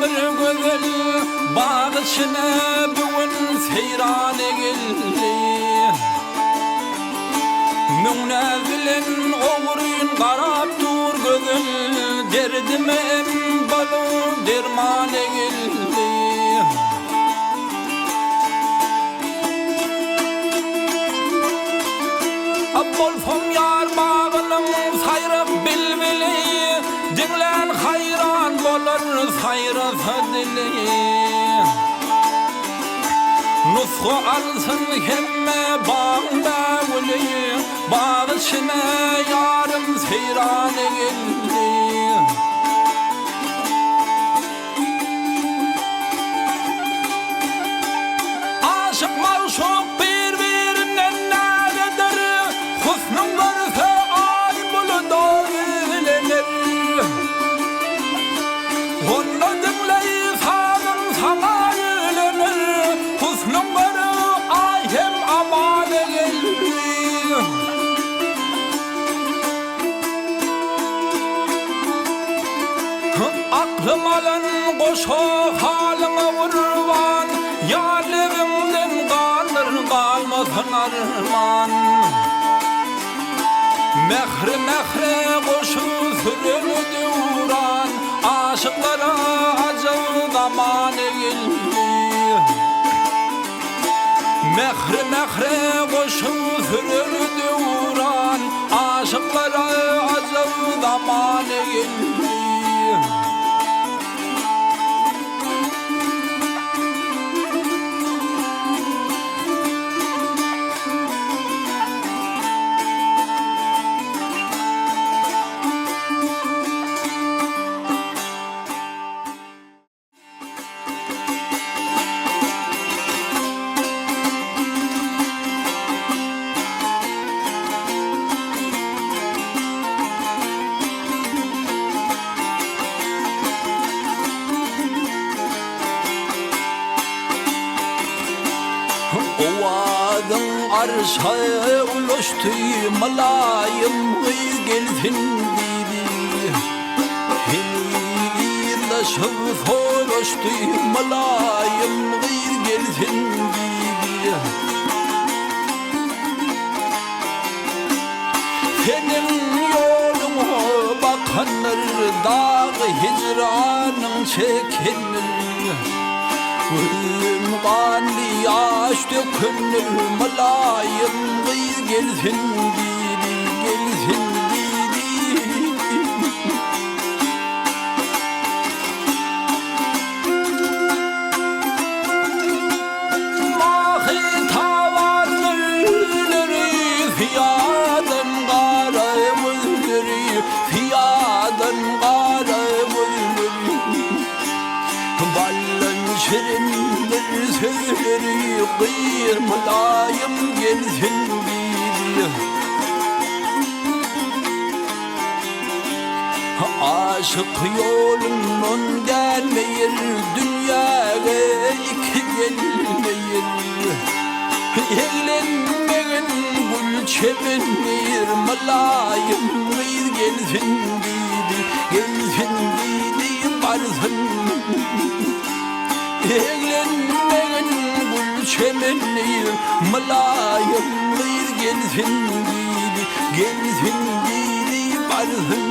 bir güzel bağ içine bugün seyran egildi. Münevvilin oğruyun qarab dur gözül, derdime em balu derman egildi. Bolfum yar bağının sayrı bilbili, dinlen hayran bolur sayrı sadili. Nusku alsın hemme bağında gülü, bağ içine yarım seyran egildi. Aşık mavşuk birbirinden neredir, husnun varsa ay buluda gülenir. Onu dinley sağın sana gülenir, husnun varı ay hem amale gelir. Aklım alan koşu halime vurvan, yâlerimden kalır kalmasın arman. Mehri mehri koşu sürünü duran, aşıklara acı zaman egildi. Mehri mehri koşu sürünü duran, aşıklara acı zaman egildi. Ovadın arşaya ulaştı, malayım gelsin dedi. Hililaşıp soruştu, malayım gelsin dedi. Senin yoluna bakanlar, dağ hicranın çekenir. Gülüm kanlı yaş dökünür, malayım gelsin dedi, gelsin dedi. Mahi tavanları fiyadın kara mülleri, fiyadın kara mülleri. Ballan şirindir sözleri, kıyır mulayım gelsin dedi. Aşık yolunun gelmeyir, dünyaya iki gelmeyir. Evlenmeyen gül çemenir, mulayım gelsin dedi, gelsin dedi varsın. Evlenmeyen gül çemenir, mulayım gelsin dedi, gelsin dedi varsın.